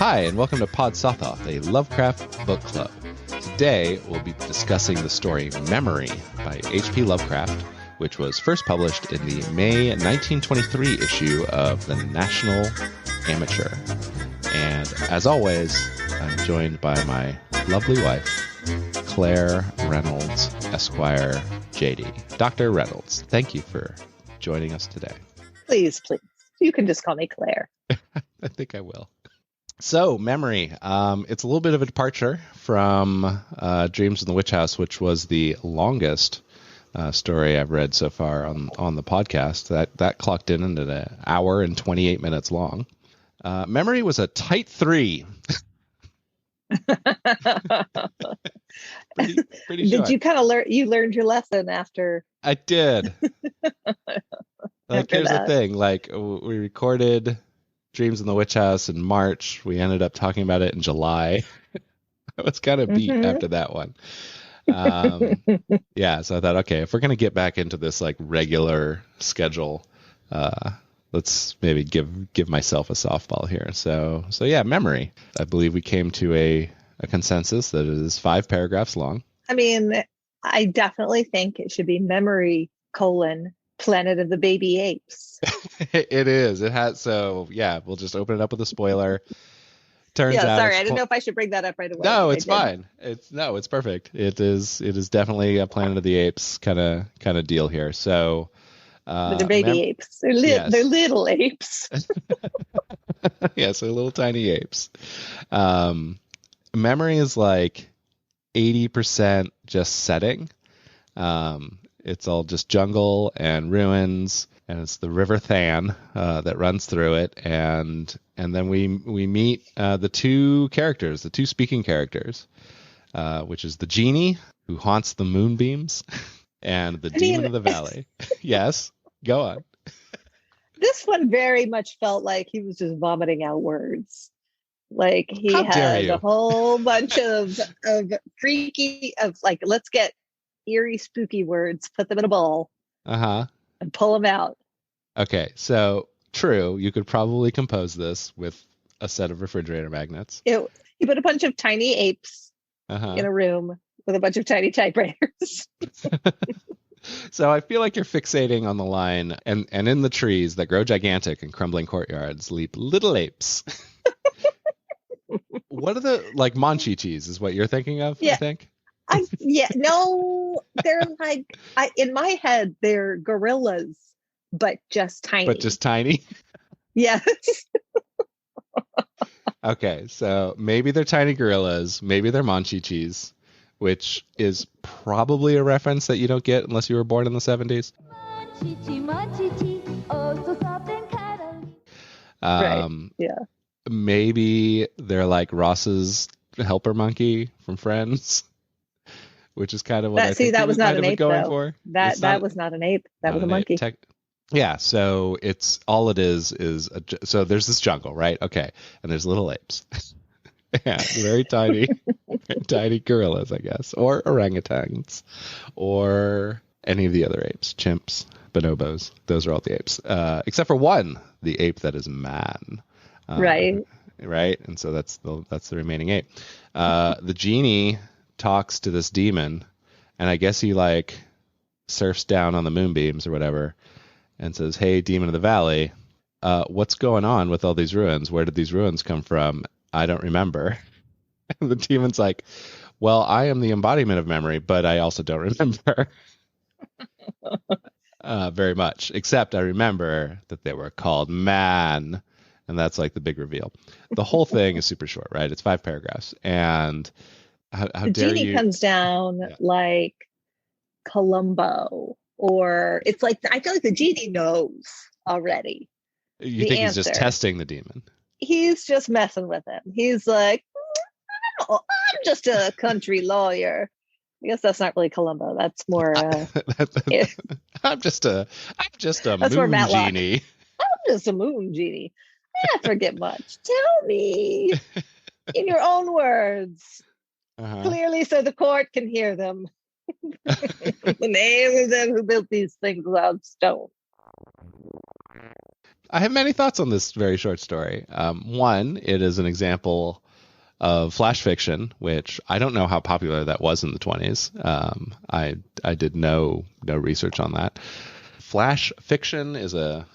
Hi, and welcome to Pod Sothoth, a Lovecraft book club. Today, we'll be discussing the story Memory by HP Lovecraft, which was first published in the May 1923 issue of the National Amateur. And as always, I'm joined by my lovely wife, Claire Reynolds, Esquire, JD. Dr. Reynolds, thank you for joining us today. Please. You can just call me Claire. I think I will. So, Memory. It's a little bit of a departure from Dreams in the Witch House, which was the longest story I've read so far on the podcast. That clocked in at an hour and 28 minutes long. Memory was a tight 3. pretty Did you kind of learn? You learned your lesson after? I did. Here's the thing. We recorded Dreams in the Witch House in March. We ended up talking about it in July. I was kind of beat after that one. So I thought, okay, if we're going to get back into this regular schedule, let's maybe give myself a softball here. So yeah, Memory. I believe we came to a consensus that it is 5 paragraphs long. I mean, I definitely think it should be Memory: Planet of the Baby Apes. It is. It has. So yeah, we'll just open it up with a spoiler. Turns out. Sorry, I didn't know if I should bring that up right away. No, it's fine. It's perfect. It is definitely a Planet of the Apes kind of deal here. So. But they're baby apes. They're little apes. Yeah, so little tiny apes. Memory is 80% just setting. It's all just jungle and ruins, and it's the River Than that runs through it, and then we meet the two speaking characters, which is the genie who haunts the moonbeams, and the demon of the valley. Yes, go on. This one very much felt like he was just vomiting out words. He had a whole bunch of freaky let's get eerie, spooky words, put them in a bowl, and pull them out. Okay, so true. You could probably compose this with a set of refrigerator magnets. You put a bunch of tiny apes in a room with a bunch of tiny typewriters. So I feel like you're fixating on the line, and in the trees that grow gigantic in crumbling courtyards leap little apes. What are the Monchichis is what you're thinking of, yeah. I think? No, they're in my head, they're gorillas, but just tiny. Yes. Okay, so maybe they're tiny gorillas, maybe they're Monchichis, which is probably a reference that you don't get unless you were born in the 70s. Right, yeah. Maybe they're like Ross's helper monkey from Friends, which is kind of what I think that was not an ape, going though. for. That was not an ape. That was a monkey. Yeah, so it's all it is so there's this jungle, right? Okay, and there's little apes. Yeah, very tiny, tiny gorillas, I guess, or orangutans, or any of the other apes, chimps, bonobos. Those are all the apes, except for one, the ape that is man. Right. And so that's the remaining ape. The genie talks to this demon, and I guess he surfs down on the moonbeams or whatever, and says, "Hey, demon of the valley, what's going on with all these ruins? Where did these ruins come from? I don't remember." And the demon's like, "Well, I am the embodiment of memory, but I also don't remember very much, except I remember that they were called man." And that's the big reveal. The whole thing is super short, right? It's 5 paragraphs. And how dare you... The genie comes down like Columbo, or it's I feel like the genie knows already. You think he's just testing the demon? He's just messing with him. He's like, "Oh, I'm just a country lawyer." I guess that's not really Columbo. That's more. I'm just a moon genie. I'm just a moon genie. I forget much. Tell me in your own words, clearly, so the court can hear them. The name of them who built these things out of stone. I have many thoughts on this very short story. One, it is an example of flash fiction, which I don't know how popular that was in the 20s. I did no research on that. Flash fiction is a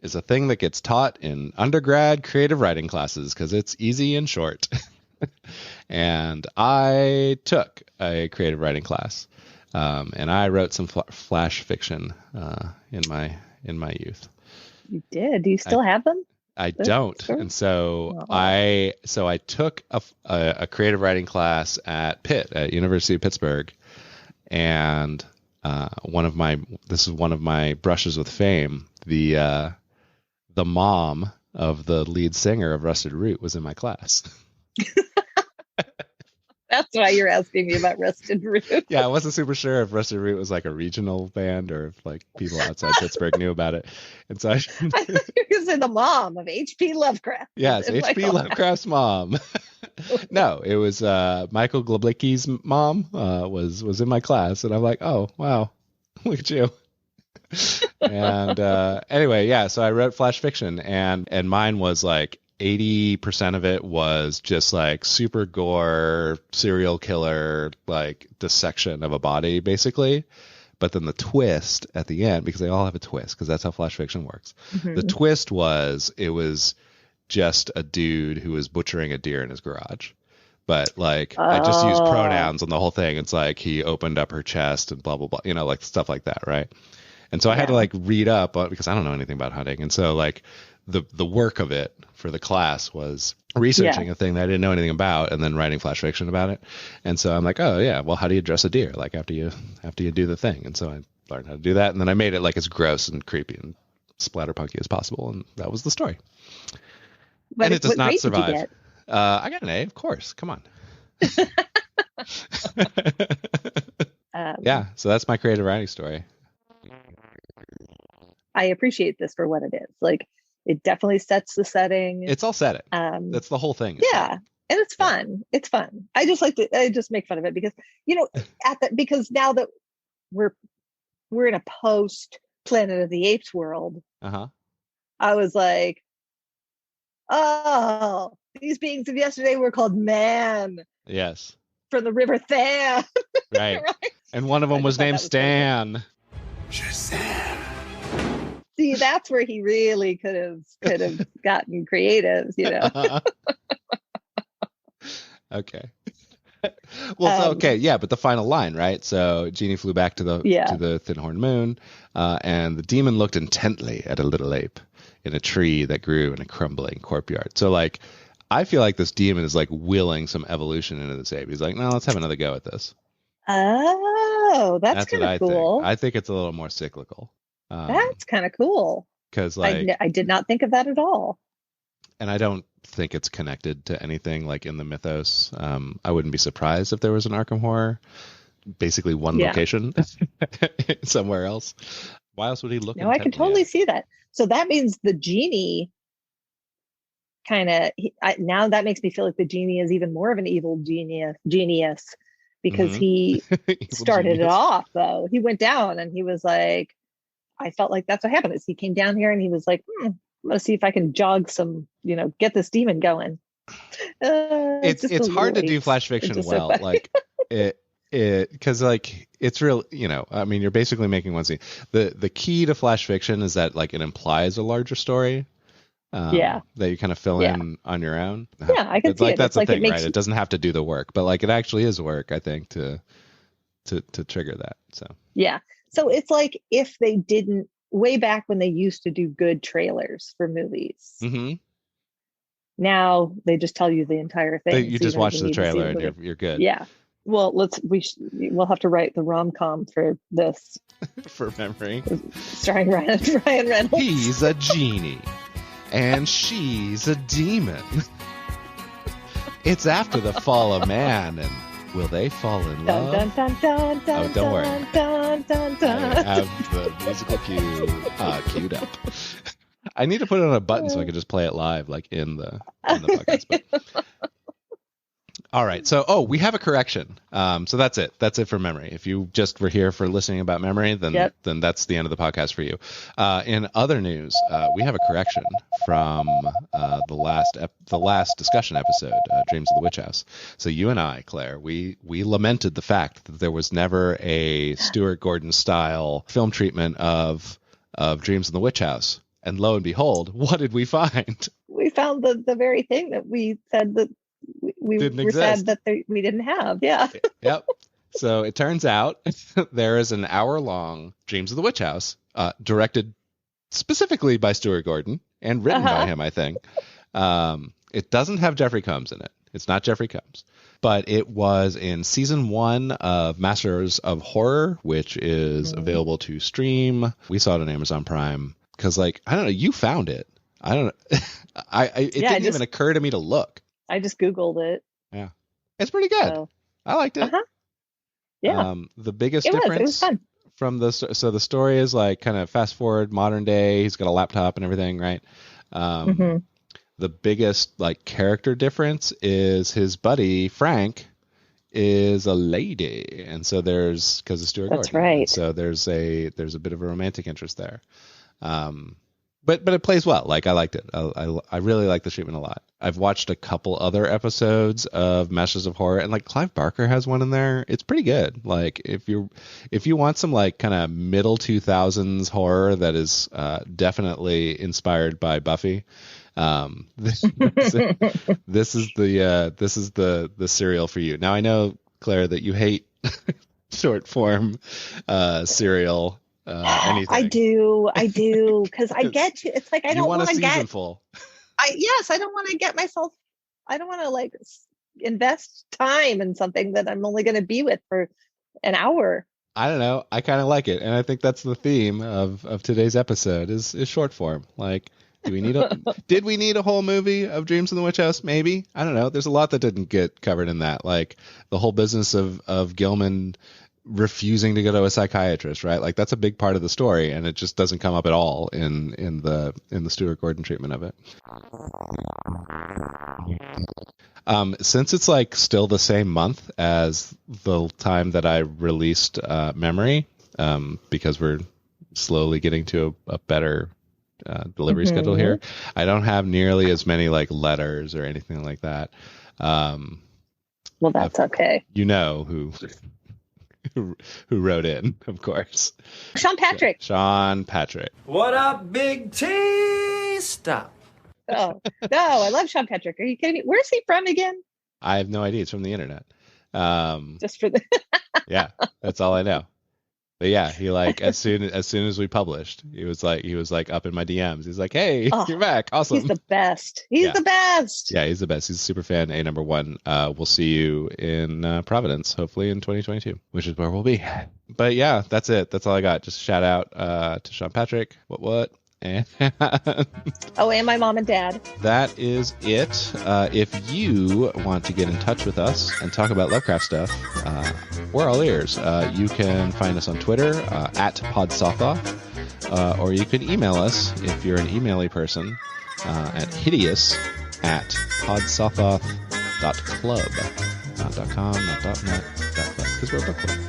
thing that gets taught in undergrad creative writing classes because it's easy and short. And I took a creative writing class, and I wrote some flash fiction in my youth. You did? Do you still have them? I don't. Story? And so I took a creative writing class at University of Pittsburgh, and this is one of my brushes with fame. The mom of the lead singer of Rusted Root was in my class. That's why you're asking me about Rusted Root. Yeah, I wasn't super sure if Rusted Root was like a regional band or if like people outside Pittsburgh knew about it. And so I thought you were going to say the mom of HP Lovecraft. Yes, HP Lovecraft's mom. No, it was Michael Globlicki's mom was in my class, and I'm like, oh wow, look at you. And anyway, yeah, so I wrote flash fiction, and mine was like 80% of it was just like super gore, serial killer, like dissection of a body, basically. But then the twist at the end, because they all have a twist, because that's how flash fiction works. Mm-hmm. The twist was it was just a dude who was butchering a deer in his garage. But like I just used pronouns on the whole thing. It's like he opened up her chest and blah, blah, blah, like stuff like that, right? And so I had to like read up because I don't know anything about hunting. And so like the work of it for the class was researching a thing that I didn't know anything about and then writing flash fiction about it. And so I'm like, oh yeah, well, how do you dress a deer? Like after you do the thing. And so I learned how to do that. And then I made it like as gross and creepy and splatterpunky as possible. And that was the story. But and it does not survive. Did you get? I got an A, of course. Come on. Yeah. So that's my creative writing story. I appreciate this for what it is. Like, it definitely sets the setting. It's all setting. That's the whole thing. Yeah. And it's fun. Yeah. It's fun. I just make fun of it because, because now that we're in a post Planet of the Apes world, I was like, oh, these beings of yesterday were called man. Yes. From the River Than. Right. Right. And one of them was named Stan. Shazam. See, that's where he really could have gotten creative, Okay. Well, okay, yeah, but the final line, right? So Genie flew back to the thin-horned moon, and the demon looked intently at a little ape in a tree that grew in a crumbling courtyard. So, like, I feel like this demon is like willing some evolution into this ape. He's like, no, let's have another go at this. Oh, that's kind of cool. I think it's a little more cyclical. That's kind of cool. Because like I did not think of that at all. And I don't think it's connected to anything like in the mythos. I wouldn't be surprised if there was an Arkham Horror, basically one location somewhere else. Why else would he look? No, I can totally see that. So that means the genie now that makes me feel like the genie is even more of an evil genius because he started it off though. He went down and he was like, I felt like that's what happened is he came down here and he was like, I'm going to see if I can jog some, get this demon going. It's hard to do flash fiction well. So like because like it's real, I mean, you're basically making one scene. The key to flash fiction is that like it implies a larger story. That you kind of fill in on your own. Yeah, I can see like it. That's the thing, right? It doesn't have to do the work, but like it actually is work, I think, to trigger that. So yeah. So it's like if they didn't, way back when they used to do good trailers for movies. Mm-hmm. Now they just tell you the entire thing. You just watch the trailer and you're good. Yeah. Well, we'll have to write the rom-com for this. For memory. Starring Ryan Reynolds. He's a genie and she's a demon. It's after the fall of man, and will they fall in love? Dun, dun, dun, dun, oh, don't worry. Dun, dun, dun, I have the musical cue queued up. I need to put it on a button so I can just play it live, like in the podcast. But All right. So, we have a correction. So that's it. That's it for memory. If you just were here for listening about memory, then that's the end of the podcast for you. In other news, we have a correction from the last discussion episode, Dreams of the Witch House. So you and I, Claire, we lamented the fact that there was never a Stuart Gordon style film treatment of Dreams of the Witch House. And lo and behold, what did we find? We found the very thing that we said that we were sad that we didn't have. Yeah. Yep. So it turns out there is an hour-long Dreams of the Witch House, directed specifically by Stuart Gordon and written by him, I think. It doesn't have Jeffrey Combs in it. It's not Jeffrey Combs. But it was in season 1 of Masters of Horror, which is available to stream. We saw it on Amazon Prime because, I don't know, you found it. I don't know. It didn't even occur to me to look. I just Googled it. Yeah. It's pretty good. So, I liked it. Yeah. The biggest difference it was fun. From the story is kind of fast forward modern day. He's got a laptop and everything, right? The biggest character difference is his buddy Frank is a lady, and so because of Stuart Gordon. That's right. So there's a bit of a romantic interest there. But it plays well. I liked it. I really like the treatment a lot. I've watched a couple other episodes of Masters of Horror, and Clive Barker has one in there. It's pretty good. If you want some kind of middle 2000s horror that is definitely inspired by Buffy, this is the serial for you. Now I know, Claire, that you hate short form serial. Anything. I do, because I get you. It's I don't want to get full. I don't want to get myself. I don't want to invest time in something that I'm only going to be with for an hour. I don't know. I kind of like it, and I think that's the theme of today's episode is short form. Do we need did we need a whole movie of Dreams in the Witch House? Maybe. I don't know. There's a lot that didn't get covered in that, the whole business of Gilman refusing to go to a psychiatrist, right? That's a big part of the story, and it just doesn't come up at all in the Stuart Gordon treatment of it. Since it's still the same month as the time that I released Memory, because we're slowly getting to a better delivery schedule here, I don't have nearly as many letters or anything like that. Well, that's okay. You know who wrote in, of course. Sean Patrick. Sean Patrick. What up, Big T? Stop. Oh, no, I love Sean Patrick. Are you kidding me? Where's he from again? I have no idea. It's from the internet. Just for the... Yeah, that's all I know. But yeah, he as soon as we published, he was up in my DMs. He's like, "Hey, you're back. Awesome." He's the best. He's the best. Yeah, he's the best. He's a super fan. Number one. We'll see you in Providence, hopefully in 2022, which is where we'll be. But yeah, that's it. That's all I got. Just a shout out to Sean Patrick. What? And and my mom and dad. That is it. If you want to get in touch with us and talk about Lovecraft stuff, we're all ears. You can find us on Twitter at PodSawThought, or you can email us if you're an email-y person at hideous@podsawthought.club. Not .com, not .net, .club, because we're a book club.